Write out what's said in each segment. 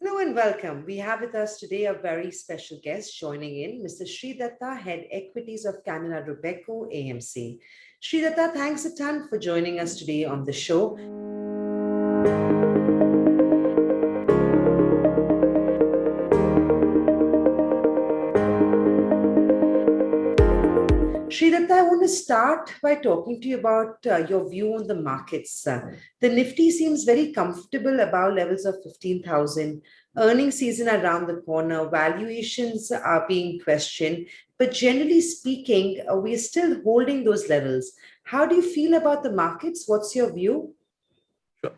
Hello and welcome. We have with us today a very special guest joining in, Mr. Sri Datta, Head Equities of Canara Robeco AMC. Sri Datta, thanks a ton for joining us today on the show. Sridatta, I want to start by talking to you about your view on the markets. The Nifty seems very comfortable above levels of 15,000. Earnings season around the corner. Valuations are being questioned. But generally speaking, we are still holding those levels. How do you feel about the markets? What's your view? Sure.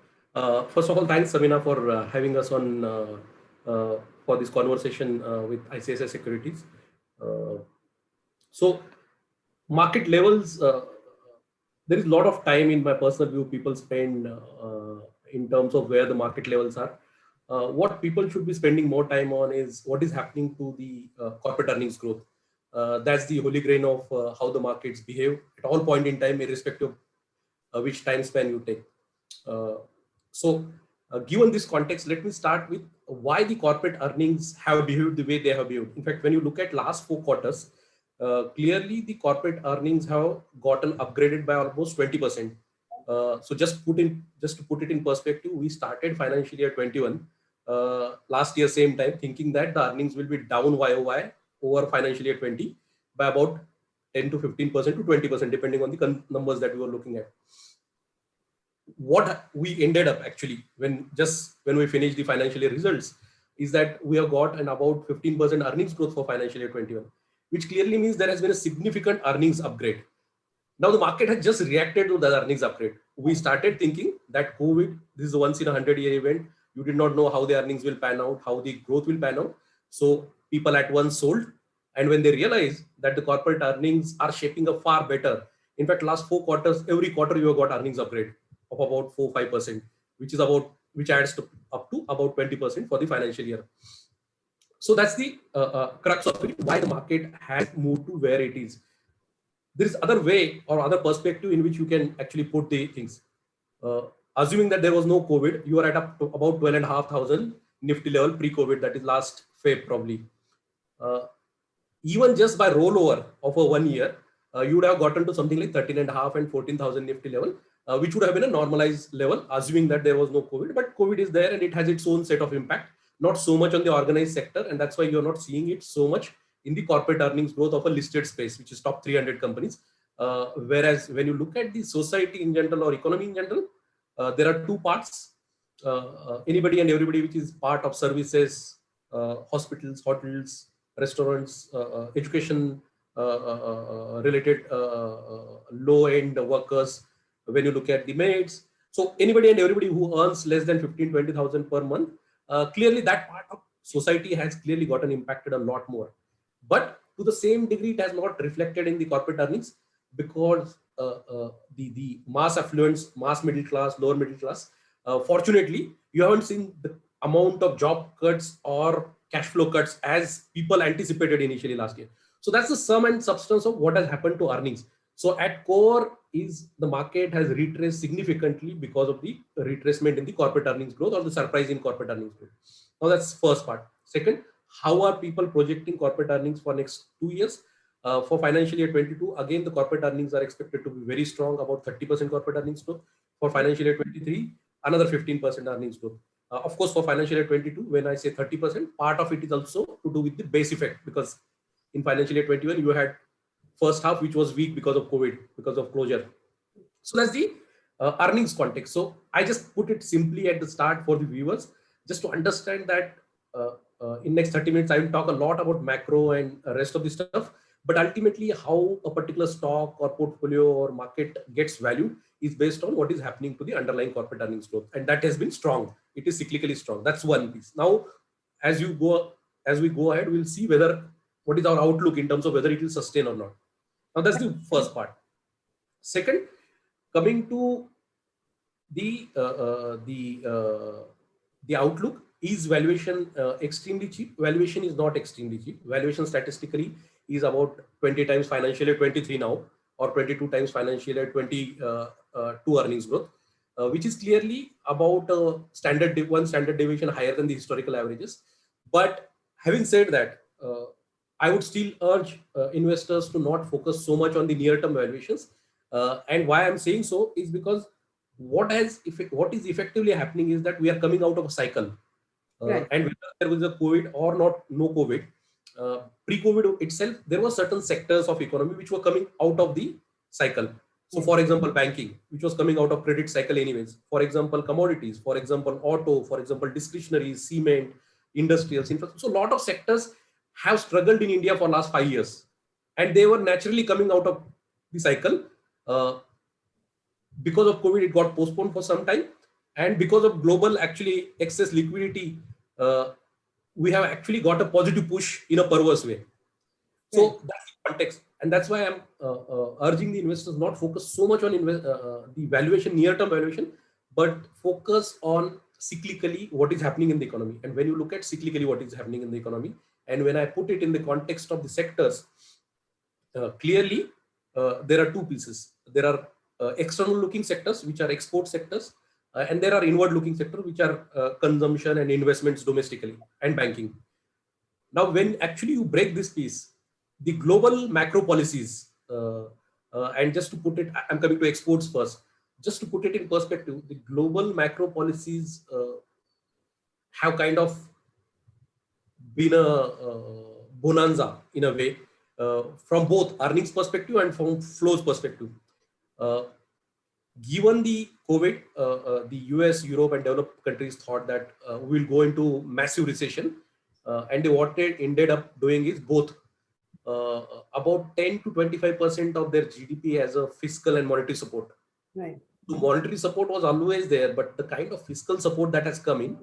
First of all, thanks, Sabina, for having us on for this conversation with ICICI Securities. Uh, so, market levels, there is a lot of time in my personal view people spend in terms of where the market levels are. What people should be spending more time on is what is happening to the corporate earnings growth. That's the holy grail of how the markets behave at all point in time, irrespective of which time span you take. Uh, given this context, let me start with why the corporate earnings have behaved the way they have behaved. In fact, when you look at last 4 quarters, clearly the corporate earnings have gotten upgraded by almost 20%. Just to put it in perspective, we started financial year 21 last year same time thinking that the earnings will be down YOY over financial year 20 by about 10 to 15% to 20% depending on the numbers that we were looking at. What we ended up actually when we finished the financial year results is that we have got an about 15% earnings growth for financial year 21, which clearly means there has been a significant earnings upgrade. Now the market has just reacted to the earnings upgrade. We started thinking that COVID, this is a once in a 100-year event. You did not know how the earnings will pan out, how the growth will pan out. So people at once sold. And when they realized that the corporate earnings are shaping up far better, in fact, last 4 quarters, every quarter you have got earnings upgrade of about 4-5%, which adds to up to about 20% for the financial year. So that's the crux of it, why the market has moved to where it is. There is other way or other perspective in which you can actually put the things. Assuming that there was no COVID, you are at up to about 12,500 Nifty level pre-COVID, that is last Feb probably. Even just by rollover of a 1 year, you would have gotten to something like 13.5 and 14,000 Nifty level, which would have been a normalized level, assuming that there was no COVID. But COVID is there and it has its own set of impact, not so much on the organized sector. And that's why you're not seeing it so much in the corporate earnings growth of a listed space, which is top 300 companies. Whereas when you look at the society in general or economy in general, there are two parts. Anybody and everybody which is part of services, hospitals, hotels, restaurants, education related low-end workers. When you look at the maids, so anybody and everybody who earns less than 15-20,000 per month, clearly that part of society has clearly gotten impacted a lot more. But to the same degree, it has not reflected in the corporate earnings because the mass affluence, mass middle class, lower middle class, fortunately, you haven't seen the amount of job cuts or cash flow cuts as people anticipated initially last year. So that's the sum and substance of what has happened to earnings. So at core is the market has retraced significantly because of the retracement in the corporate earnings growth or the surprise in corporate earnings growth. Now that's first part. Second, how are people projecting corporate earnings for next 2 years? For financial year 22, again, the corporate earnings are expected to be very strong, about 30% corporate earnings growth. For financial year 23, another 15% earnings growth. Of course, for financial year 22, when I say 30%, part of it is also to do with the base effect, because in financial year 21, you had first half, which was weak because of COVID, because of closure. So that's the earnings context. So I just put it simply at the start for the viewers, just to understand that in next 30 minutes, I will talk a lot about macro and rest of the stuff. But ultimately, how a particular stock or portfolio or market gets valued is based on what is happening to the underlying corporate earnings growth. And that has been strong. It is cyclically strong. That's one piece. Now, as we go ahead, we'll see what is our outlook in terms of whether it will sustain or not. Now, that's the first part. Second, coming to the outlook, is valuation extremely cheap? Valuation is not extremely cheap. Valuation statistically is about 20 times financial year 23 now, or 22 times financial year 22 earnings growth. which is clearly about one standard deviation higher than the historical averages. But having said that, I would still urge investors to not focus so much on the near-term valuations. And why I'm saying so is because what is effectively happening is that we are coming out of a cycle. Right. And whether there was a COVID or not, no COVID, pre-COVID itself, there were certain sectors of economy which were coming out of the cycle. So, for example, banking, which was coming out of credit cycle anyways. For example, commodities. For example, auto. For example, discretionary, cement, industrials, infrastructure. So, a lot of sectors have struggled in India for last 5 years, and they were naturally coming out of the cycle. Because of COVID, it got postponed for some time, and because of global actually excess liquidity, we have actually got a positive push in a perverse way. So that's the context, and that's why I'm urging the investors not focus so much on the valuation, near-term valuation, but focus on cyclically what is happening in the economy. And when you look at cyclically what is happening in the economy, and when I put it in the context of the sectors, clearly there are two pieces. There are external-looking sectors, which are export sectors, and there are inward-looking sectors, which are consumption and investments domestically and banking. Now, when actually you break this piece, the global macro policies, and just to put it, I'm coming to exports first. Just to put it in perspective, the global macro policies have kind of been a bonanza in a way, from both earnings perspective and from flows perspective. Given the COVID, the US, Europe, and developed countries thought that we will go into massive recession, and what they ended up doing is both. About 10 to 25% of their GDP as a fiscal and monetary support. Right. So monetary support was always there, but the kind of fiscal support that has come in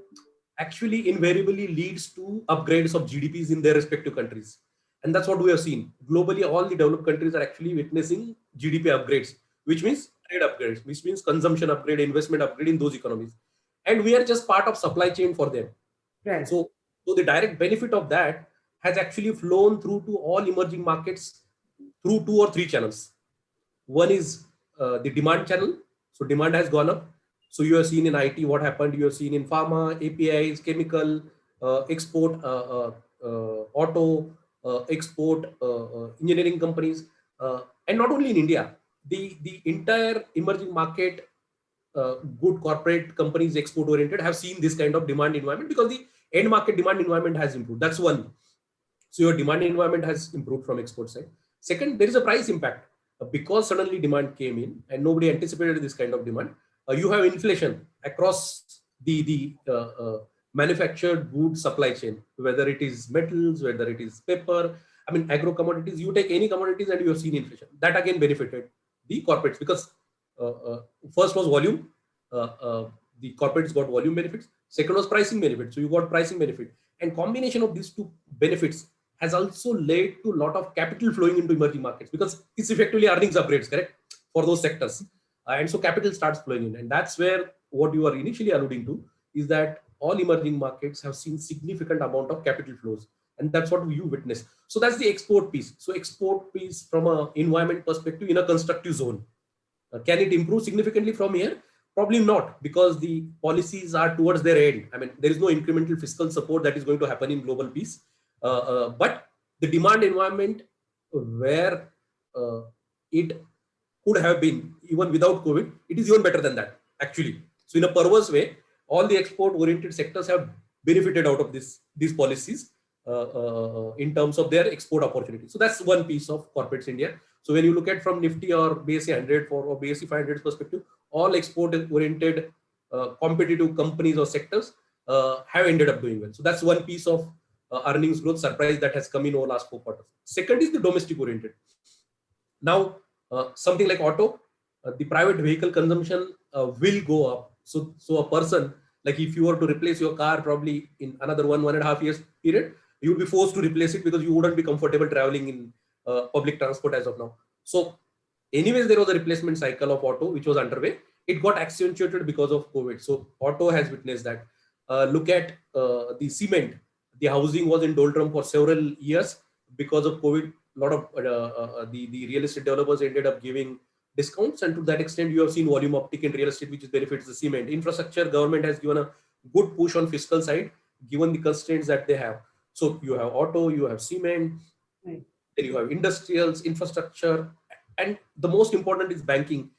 actually invariably leads to upgrades of GDPs in their respective countries. And that's what we have seen. Globally, all the developed countries are actually witnessing GDP upgrades, which means trade upgrades, which means consumption upgrade, investment upgrade in those economies. And we are just part of supply chain for them. Right. So the direct benefit of that has actually flown through to all emerging markets through 2 or 3 channels. One is the demand channel. So demand has gone up. So you have seen in IT what happened. You have seen in pharma, APIs, chemical, export, auto, export, engineering companies. And not only in India, the entire emerging market, good corporate companies, export oriented, have seen this kind of demand environment because the end market demand environment has improved. That's one. So your demand environment has improved from export side. Second, there is a price impact because suddenly demand came in and nobody anticipated this kind of demand. You have inflation across the manufactured goods supply chain, whether it is metals, whether it is paper. I mean, agro commodities. You take any commodities and you have seen inflation. That again benefited the corporates because first was volume. The corporates got volume benefits. Second was pricing benefit. So you got pricing benefit, and combination of these two benefits has also led to a lot of capital flowing into emerging markets because it's effectively earnings upgrades, correct, for those sectors. And so capital starts flowing in. And that's where what you are initially alluding to is that all emerging markets have seen significant amount of capital flows. And that's what you witness. So that's the export piece. So export piece from an environment perspective in a constructive zone. Can it improve significantly from here? Probably not, because the policies are towards their end. I mean, there is no incremental fiscal support that is going to happen in global peace. But the demand environment where it could have been even without COVID, it is even better than that, actually. So in a perverse way, all the export-oriented sectors have benefited out of these policies in terms of their export opportunity. So that's one piece of corporates India. So when you look at from Nifty or BSE 100 or BSE 500 perspective, all export-oriented competitive companies or sectors have ended up doing well. So that's one piece of earnings growth surprise that has come in over last 4 quarters. Second is the domestic oriented. Now, something like auto, the private vehicle consumption will go up. So a person, like if you were to replace your car probably in another 1.5 years period, you would be forced to replace it because you wouldn't be comfortable traveling in public transport as of now. So anyways, there was a replacement cycle of auto which was underway. It got accentuated because of COVID. So auto has witnessed that. Look at the cement. The housing was in doldrum for several years because of COVID. A lot of the real estate developers ended up giving discounts, and to that extent, you have seen volume uptick in real estate, which benefits the cement. Infrastructure, government has given a good push on fiscal side, given the constraints that they have. So you have auto, you have cement, Right. then you have industrials, infrastructure, and the most important is banking.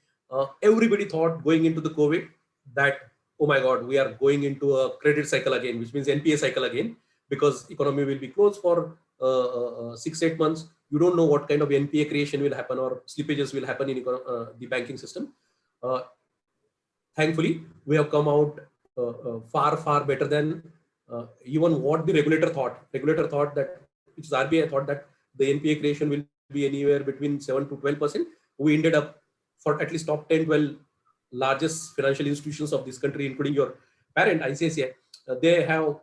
Everybody thought going into the COVID that, oh my God, we are going into a credit cycle again, which means NPA cycle again, because economy will be closed for 6-8 months. You don't know what kind of NPA creation will happen or slippages will happen in the banking system. Thankfully, we have come out far better than even what the regulator thought. Regulator thought that, which is RBI thought that the NPA creation will be anywhere between 7 to 12%. We ended up, for at least top 10, 12 largest financial institutions of this country, including your parent ICICI, they have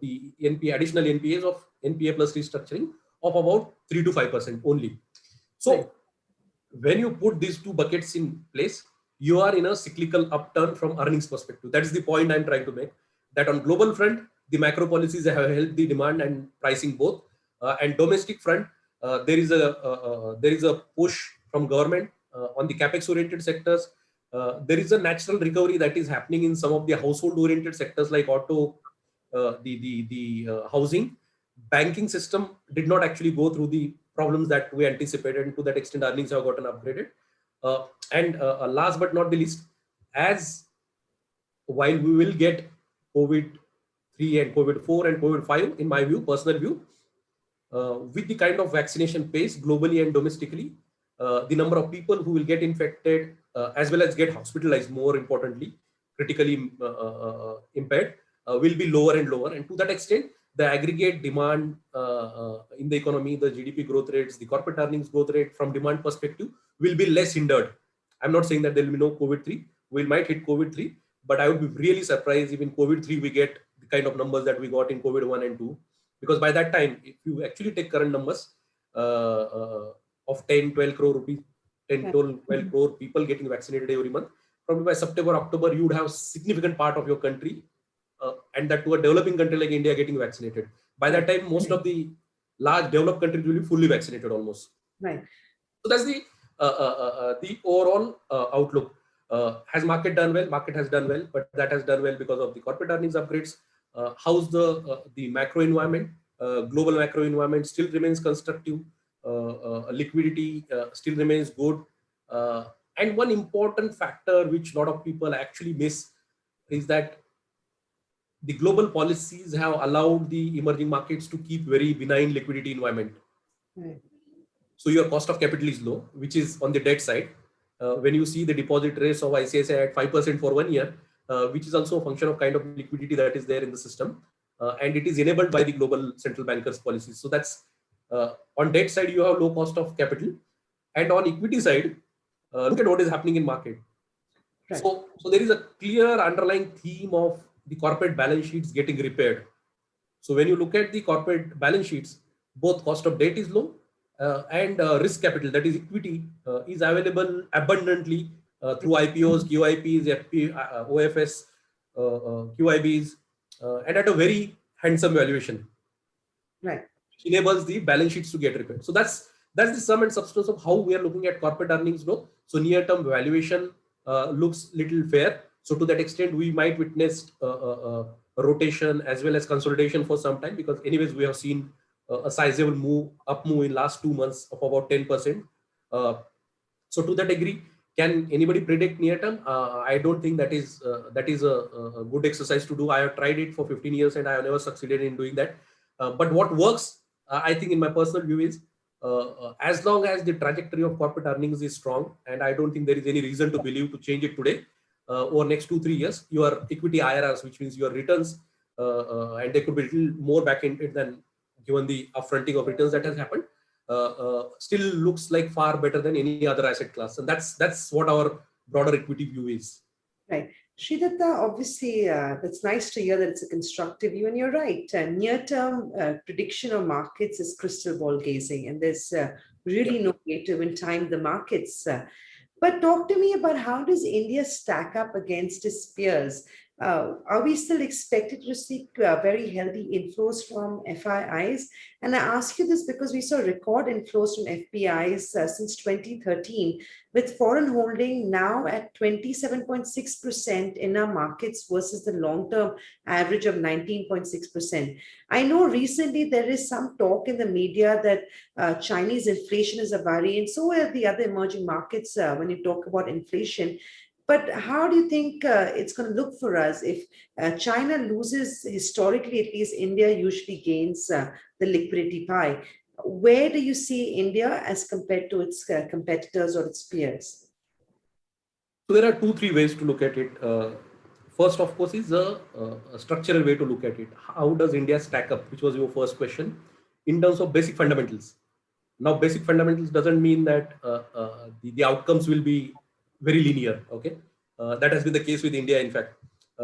the NPA, additional NPAs of NPA plus restructuring of about 3 to 5% only. So when you put these two buckets in place, you are in a cyclical upturn from earnings perspective. That is the point I'm trying to make, that on global front, the macro policies have helped the demand and pricing both. And domestic front, there is a push from government on the capex oriented sectors. There is a natural recovery that is happening in some of the household oriented sectors like auto, the housing. Banking system did not actually go through the problems that we anticipated, and to that extent earnings have gotten upgraded. And last but not the least, as while we will get COVID 3 and COVID 4 and COVID 5, in my view, personal view, with the kind of vaccination pace globally and domestically, the number of people who will get infected as well as get hospitalized, more importantly, critically impaired, will be lower and lower. And to that extent, the aggregate demand in the economy, the GDP growth rates, the corporate earnings growth rate from demand perspective will be less hindered. I'm not saying that there will be no COVID 3. We might hit COVID 3, but I would be really surprised if in COVID 3 we get the kind of numbers that we got in COVID 1 and 2. Because by that time, if you actually take current numbers of 10, 12 crore rupees, 10, 12 crore people getting vaccinated every month, probably by September, October, you would have significant part of your country, and that to a developing country like India, getting vaccinated. By that time, most of the large developed countries will be fully vaccinated almost. Right. So that's the overall outlook. Has market done well? Market has done well, but that has done well because of the corporate earnings upgrades. How's the macro environment? Global macro environment still remains constructive. Liquidity still remains good. And one important factor which a lot of people actually miss is that the global policies have allowed the emerging markets to keep very benign liquidity environment. Right. So your cost of capital is low, which is on the debt side. When you see the deposit rates of ICICI at 5% for 1 year, which is also a function of kind of liquidity that is there in the system, and it is enabled by the global central bankers' policies. So that's on debt side, you have low cost of capital, and on equity side, look at what is happening in market. Right. So there is a clear underlying theme of the corporate balance sheets getting repaired. So when you look at the corporate balance sheets, both cost of debt is low and risk capital, that is equity, is available abundantly through IPOs, QIPs, OFS, QIBs, and at a very handsome valuation. Right. Which enables the balance sheets to get repaired. So that's the sum and substance of how we are looking at corporate earnings growth. So near-term valuation looks little fair. So to that extent, we might witness a rotation as well as consolidation for some time, because anyways, we have seen a sizable up move in last 2 months of about 10%. So to that degree, can anybody predict near term? I don't think that is a good exercise to do. I have tried it for 15 years and I have never succeeded in doing that. But what works, I think in my personal view is, as long as the trajectory of corporate earnings is strong, and I don't think there is any reason to believe to change it today, over next 2-3 years, your equity IRRs, which means your returns, and there could be a little more back-ended than given the upfronting of returns that has happened, still looks like far better than any other asset class. And that's what our broader equity view is. Right. Sridatta, obviously, that's nice to hear that it's a constructive view, and you're right. Near-term prediction of markets is crystal ball gazing, and there's really no way to even time the markets. But talk to me about, how does India stack up against its peers? Are we still expected to see very healthy inflows from FIIs? And I ask you this because we saw record inflows from FPIs since 2013, with foreign holding now at 27.6% in our markets versus the long-term average of 19.6%. I know recently there is some talk in the media that Chinese inflation is a worry, and so are the other emerging markets when you talk about inflation. But how do you think it's going to look for us if China loses? Historically, at least India usually gains the liquidity pie. Where do you see India as compared to its competitors or its peers? So there are two, three ways to look at it. First, of course, is a structural way to look at it. How does India stack up, which was your first question, in terms of basic fundamentals? Now, basic fundamentals doesn't mean that the outcomes will be very linear. Okay, that has been the case with India. In fact,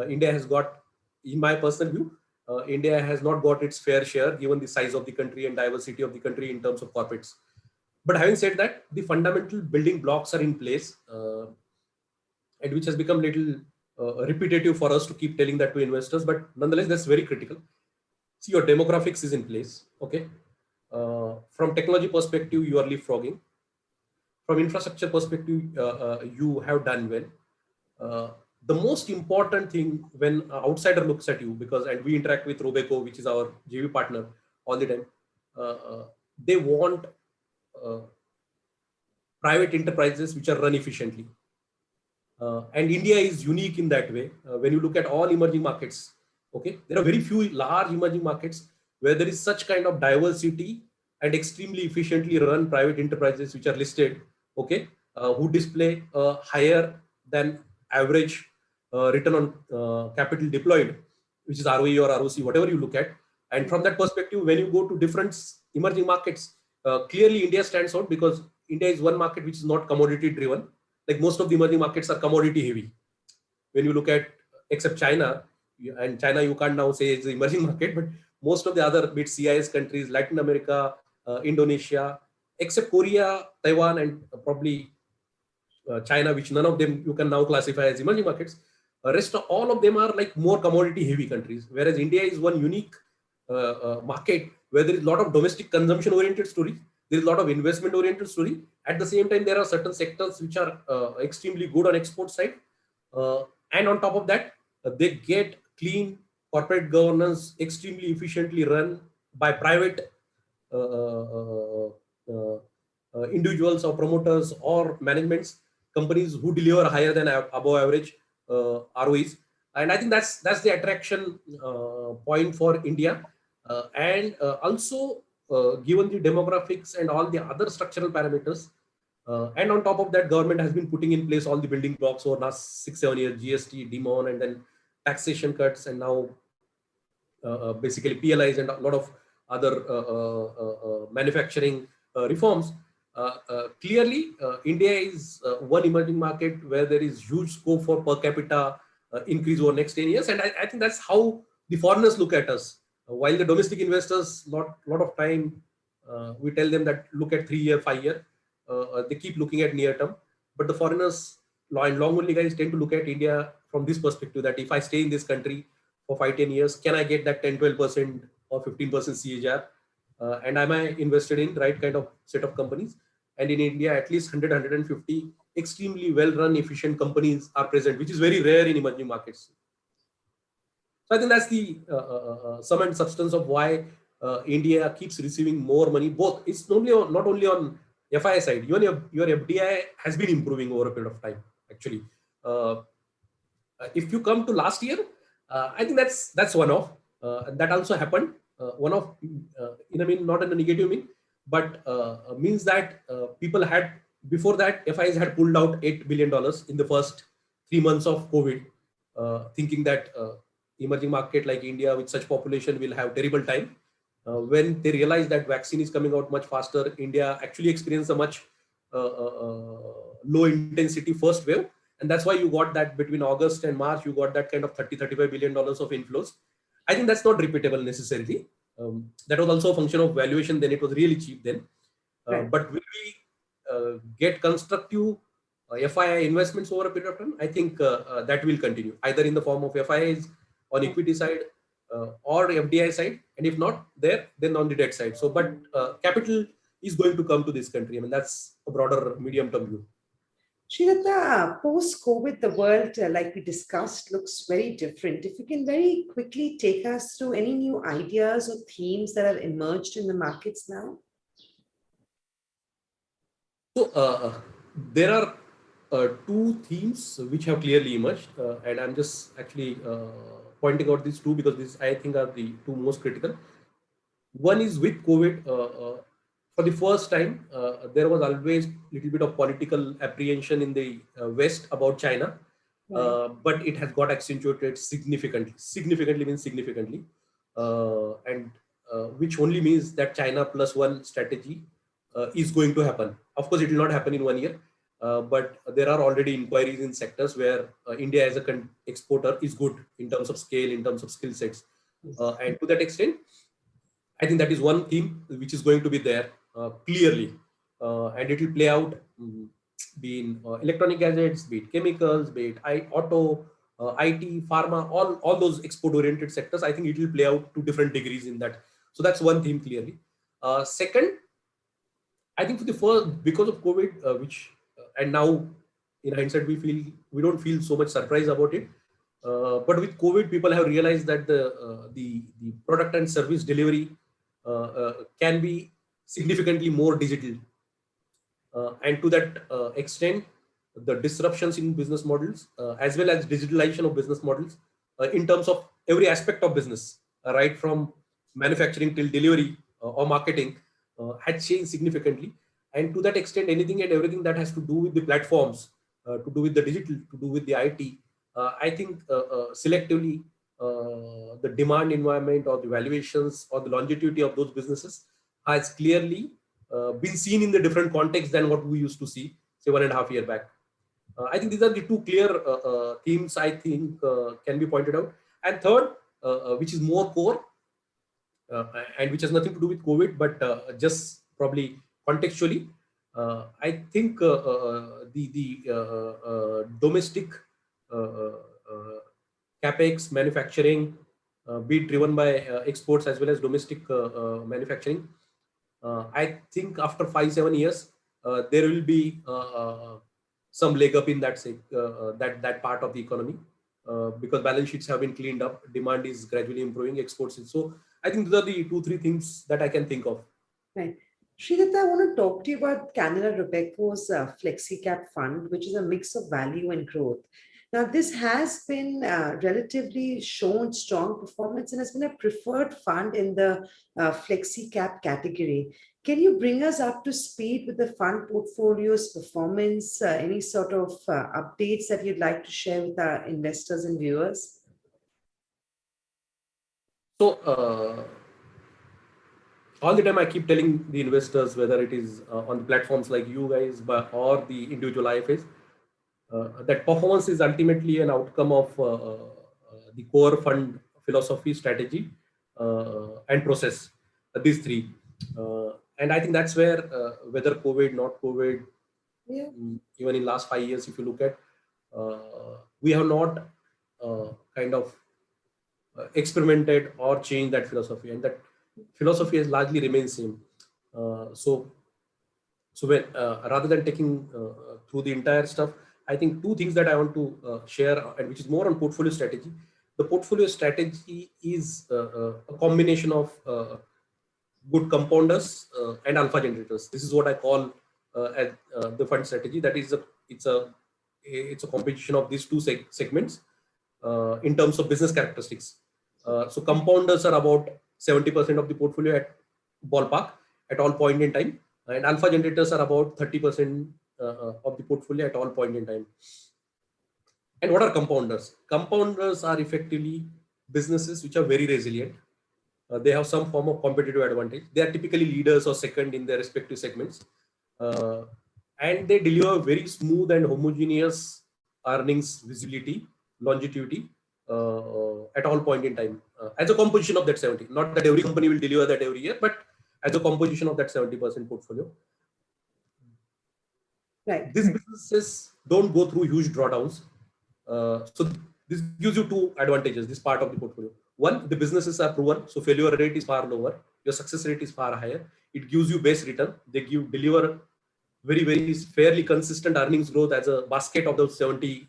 India has got, in my personal view, India has not got its fair share given the size of the country and diversity of the country in terms of corporates. But having said that, the fundamental building blocks are in place, and which has become little repetitive for us to keep telling that to investors. But nonetheless, that's very critical. See, your demographics is in place. Okay, from technology perspective, you are leapfrogging. From infrastructure perspective, you have done well. The most important thing when an outsider looks at you, because and we interact with Robeco, which is our JV partner, all the time, they want private enterprises which are run efficiently. And India is unique in that way. When you look at all emerging markets, okay, there are very few large emerging markets where there is such kind of diversity and extremely efficiently run private enterprises which are listed, okay, who display higher than average return on capital deployed, which is ROE or ROC, whatever you look at. And from that perspective, when you go to different emerging markets, clearly India stands out because India is one market which is not commodity driven. Like most of the emerging markets are commodity heavy. When you look at, except China, and China you can't now say it's an emerging market, but most of the other bit CIS countries, Latin America, Indonesia, except Korea, Taiwan, and probably China, which none of them you can now classify as emerging markets. Rest of all of them are like more commodity heavy countries, whereas India is one unique market where there is a lot of domestic consumption oriented story. There is a lot of investment oriented story. At the same time, there are certain sectors which are extremely good on export side. And on top of that, they get clean corporate governance extremely efficiently run by private individuals or promoters or managements, companies who deliver higher than above average ROEs. And I think that's the attraction point for India. And also, given the demographics and all the other structural parameters, and on top of that, government has been putting in place all the building blocks over last 6-7 years, GST, DeMon, and then taxation cuts, and now basically PLIs and a lot of other manufacturing reforms. Clearly, India is one emerging market where there is huge scope for per capita increase over next 10 years. And I think that's how the foreigners look at us. While the domestic investors, lot of time, we tell them that look at 3 year, 5 year, they keep looking at near term. But the foreigners and long only guys tend to look at India from this perspective, that if I stay in this country for 5-10 years, can I get that 10-12% or 15% CAGR? And am I invested in right kind of set of companies? And in India, at least 100-150 extremely well-run, efficient companies are present, which is very rare in emerging markets. So I think that's the sum and substance of why India keeps receiving more money. Both, it's not only on FI side, even your FDI has been improving over a period of time. Actually, if you come to last year, I think that's one of that also happened. One of not in a negative mean, but means that people had before that FIs had pulled out $8 billion in the first 3 months of COVID, thinking that emerging market like India with such population will have terrible time. When they realized that vaccine is coming out much faster, India actually experienced a much low intensity first wave. And that's why you got that between August and March, you got that kind of $30-35 billion of inflows. I think that's not repeatable necessarily. That was also a function of valuation. Then it was really cheap then. Right. But will we get constructive FII investments over a period of time, I think that will continue either in the form of FIIs on equity side or FDI side, and if not there, then on the debt side. So, but capital is going to come to this country. I mean, that's a broader medium-term view. Sridhar, post-COVID, the world, like we discussed, looks very different. If you can very quickly take us through any new ideas or themes that have emerged in the markets now. So there are two themes which have clearly emerged, and I'm just actually pointing out these two because these I think are the two most critical. One is with COVID. For the first time, there was always a little bit of political apprehension in the West about China, but it has got accentuated significantly. Significantly means significantly, and which only means that China plus one strategy is going to happen. Of course, it will not happen in 1 year, but there are already inquiries in sectors where India as a exporter is good in terms of scale, in terms of skill sets, and to that extent, I think that is one theme which is going to be there clearly, and it will play out, be in electronic gadgets, be it chemicals, be it auto, IT, pharma, all those export-oriented sectors. I think it will play out to different degrees in that. So that's one theme clearly. Second, I think for the first, because of COVID, and now in hindsight we don't feel so much surprise about it. But with COVID, people have realized that the product and service delivery can be significantly more digital, and to that extent, the disruptions in business models as well as digitalization of business models in terms of every aspect of business, right from manufacturing till delivery or marketing, had changed significantly. And to that extent, anything and everything that has to do with the platforms, to do with the digital, to do with the IT, I think selectively the demand environment or the valuations or the longevity of those businesses has clearly been seen in the different context than what we used to see, say 1.5 years back. I think these are the two clear themes I think can be pointed out. And third, which is more core and which has nothing to do with COVID, but just probably contextually, I think the domestic capex manufacturing, be it driven by exports as well as domestic manufacturing, I think after 5-7 years, there will be some leg up in that part of the economy, because balance sheets have been cleaned up, demand is gradually improving, exports is. So I think these are the 2-3 things that I can think of. Right. Sridhar, I want to talk to you about Canara Robeco's FlexiCap fund, which is a mix of value and growth. Now, this has been relatively shown strong performance and has been a preferred fund in the FlexiCap category. Can you bring us up to speed with the fund portfolio's performance? Any sort of updates that you'd like to share with our investors and viewers? So, all the time I keep telling the investors, whether it is on the platforms like you guys or the individual IFAs, that performance is ultimately an outcome of the core fund philosophy, strategy, and process. These three, and I think that's where whether COVID, not COVID, even in last 5 years, if you look at, we have not kind of experimented or changed that philosophy, and that philosophy has largely remained same. So when rather than taking through the entire stuff, I think two things that I want to share, and which is more on portfolio strategy. The portfolio strategy is a combination of good compounders and alpha generators. This is what I call as the fund strategy. That is it's a combination of these two segments in terms of business characteristics. So compounders are about 70% of the portfolio at ballpark at all point in time, and alpha generators are about 30% of the portfolio at all point in time. And what are compounders? Compounders are effectively businesses which are very resilient. They have some form of competitive advantage. They are typically leaders or second in their respective segments, and they deliver very smooth and homogeneous earnings visibility, longevity at all point in time, as a composition of that 70. Not that every company will deliver that every year, but as a composition of that 70% portfolio. Right. These businesses don't go through huge drawdowns. So this gives you two advantages, this part of the portfolio. One, the businesses are proven, so failure rate is far lower, your success rate is far higher. It gives you base return. They deliver very fairly consistent earnings growth as a basket of those 70%.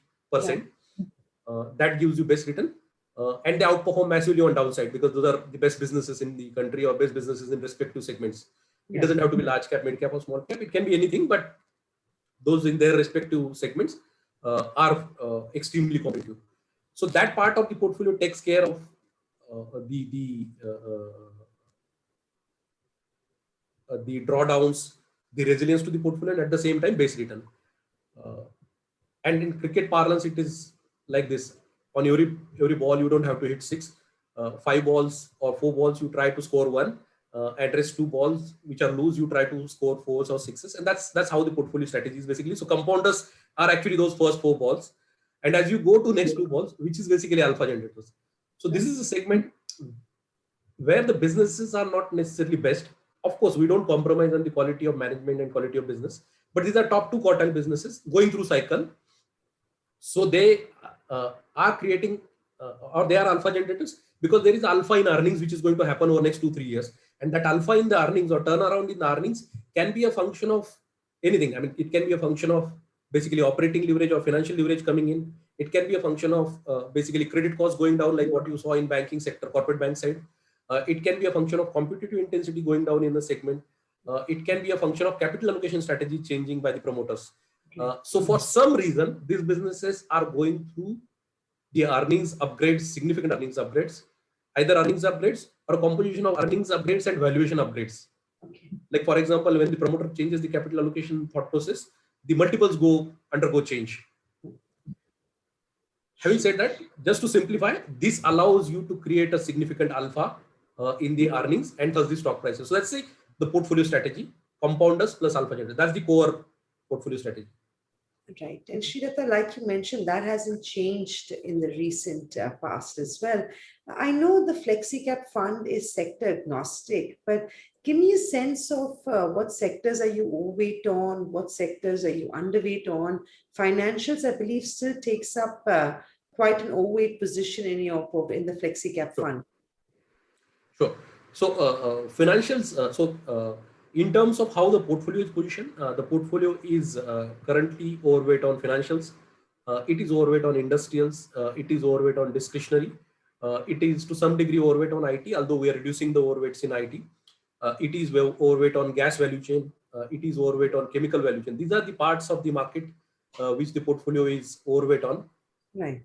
That gives you best return. And they outperform massively on downside because those are the best businesses in the country or best businesses in respective segments. It doesn't have to be large cap, mid cap, or small cap. It can be anything, but those in their respective segments are extremely competitive. So that part of the portfolio takes care of the drawdowns, the resilience to the portfolio, and at the same time base return. And in cricket parlance, it is like this: on every ball, you don't have to hit 6. 5 balls or 4 balls, you try to score 1. And rest 2 balls which are loose, you try to score 4s or 6s, and that's how the portfolio strategy is basically. So compounders are actually those first 4 balls, and as you go to next 2 balls, which is basically alpha generators. So this is a segment where the businesses are not necessarily best. Of course, we don't compromise on the quality of management and quality of business, but these are top 2 quartile businesses going through cycle. So they are creating or they are alpha generators because there is alpha in earnings which is going to happen over next 2-3 years, and that alpha in the earnings or turnaround in the earnings can be a function of anything. I mean, it can be a function of basically operating leverage or financial leverage coming in. It can be a function of basically credit costs going down, like what you saw in banking sector, corporate bank side. It can be a function of competitive intensity going down in the segment. It can be a function of capital allocation strategy changing by the promoters. So for some reason, these businesses are going through the earnings upgrades, significant earnings upgrades, either earnings upgrades or a combination of earnings upgrades and valuation upgrades. Like for example, when the promoter changes the capital allocation thought process, the multiples undergo change. Having said that, just to simplify, this allows you to create a significant alpha in the earnings and thus the stock prices. So let's say the portfolio strategy, compounders plus alpha generators. That's the core portfolio strategy. Right. And Sridatta, like you mentioned, that hasn't changed in the recent past as well. I know the FlexiCap fund is sector agnostic, but give me a sense of what sectors are you overweight on, what sectors are you underweight on. Financials, I believe, still takes up quite an overweight position in in the FlexiCap fund. Sure. So financials, in terms of how the portfolio is positioned, the portfolio is currently overweight on financials. It is overweight on industrials. It is overweight on discretionary. It is to some degree overweight on IT, although we are reducing the overweights in IT. It is overweight on gas value chain. It is overweight on chemical value chain. These are the parts of the market which the portfolio is overweight on. Right.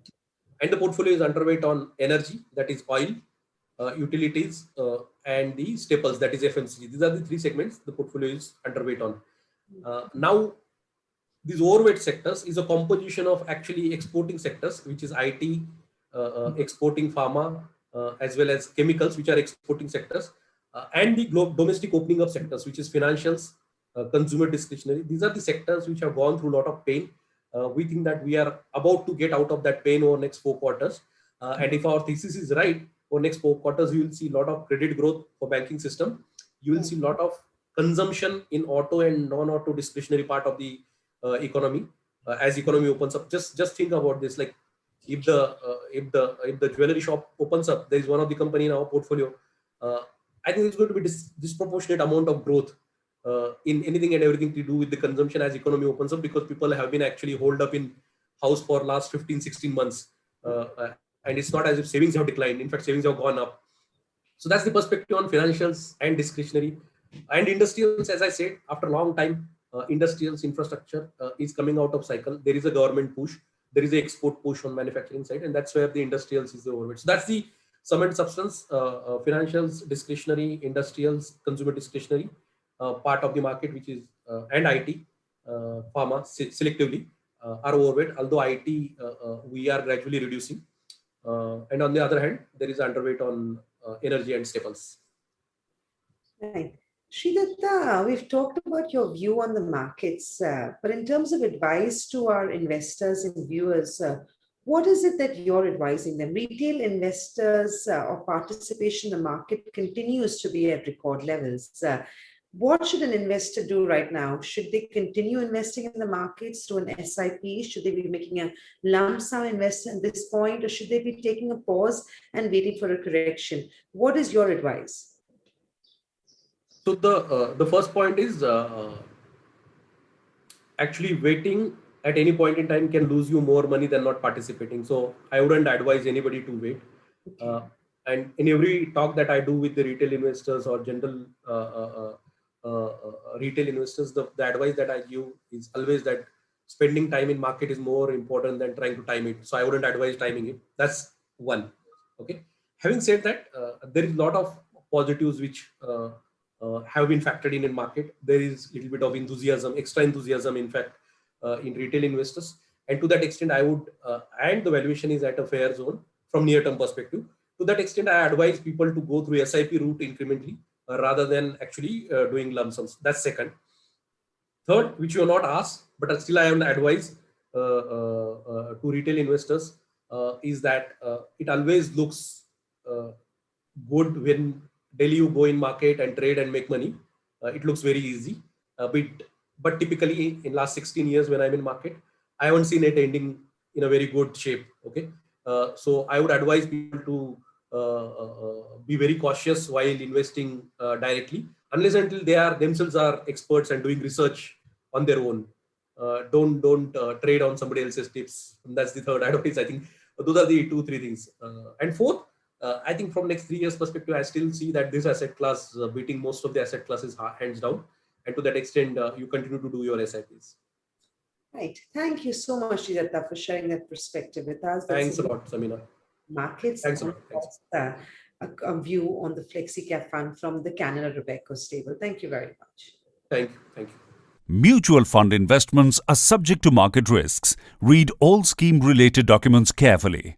And the portfolio is underweight on energy, that is oil, utilities, and the staples, that is FMCG. These are the 3 segments the portfolio is underweight on. Now, these overweight sectors is a composition of actually exporting sectors, which is IT, exporting pharma, as well as chemicals, which are exporting sectors, and the domestic opening of sectors, which is financials, consumer discretionary. These are the sectors which have gone through a lot of pain. We think that we are about to get out of that pain over next 4 quarters. And if our thesis is right, over next 4 quarters, you will see a lot of credit growth for banking system. You will see a lot of consumption in auto and non-auto discretionary part of the economy as economy opens up. Just think about this. Like if the jewelry shop opens up, there is one of the company in our portfolio. I think it's going to be disproportionate amount of growth in anything and everything to do with the consumption as economy opens up, because people have been actually holed up in house for last 15-16 months. And it's not as if savings have declined. In fact, savings have gone up. So that's the perspective on financials and discretionary. And industrials, as I said, after a long time, industrials infrastructure is coming out of cycle. There is a government push. There is an export push on manufacturing side, and that's where the industrials is the overweight. So that's the sum and substance, financials, discretionary, industrials, consumer discretionary part of the market, which is and IT, pharma selectively are overweight. Although IT we are gradually reducing. And on the other hand, there is underweight on energy and staples. Right. Sridatta, we've talked about your view on the markets, but in terms of advice to our investors and viewers, what is it that you're advising them? Retail investors or participation in the market continues to be at record levels. What should an investor do right now? Should they continue investing in the markets through an SIP? Should they be making a lump sum investment at this point, or should they be taking a pause and waiting for a correction? What is your advice? So the first point is actually waiting at any point in time can lose you more money than not participating. So I wouldn't advise anybody to wait. Okay. And in every talk that I do with the retail investors or general retail investors, the advice that I give is always that spending time in market is more important than trying to time it. So I wouldn't advise timing it. That's one. Okay. Having said that, there is a lot of positives which have been factored in market. There is a little bit of enthusiasm, extra enthusiasm, in fact, in retail investors. And to that extent, I would, and the valuation is at a fair zone from near-term perspective. To that extent, I advise people to go through SIP route incrementally rather than actually doing lump sums. That's second. Third, which you are not asked, but still I am advise to retail investors is that it always looks good when daily you go in market and trade and make money. It looks very easy. But typically in last 16 years when I'm in market, I haven't seen it ending in a very good shape. Okay. So I would advise people to be very cautious while investing directly, unless until they are themselves are experts and doing research on their own. Don't trade on somebody else's tips. And that's the third advice. I think those are the 2-3 things. And fourth, I think from next 3 years perspective, I still see that this asset class beating most of the asset classes hands down. And to that extent, you continue to do your SIPs. Right. Thank you so much, Sridatta, for sharing that perspective with us. Thanks a lot, Samina. Markets. Thanks a lot. Thanks. A view on the FlexiCap fund from the Canara Robeco stable. Thank you very much. Thank you. Thank you. Mutual fund investments are subject to market risks. Read all scheme-related documents carefully.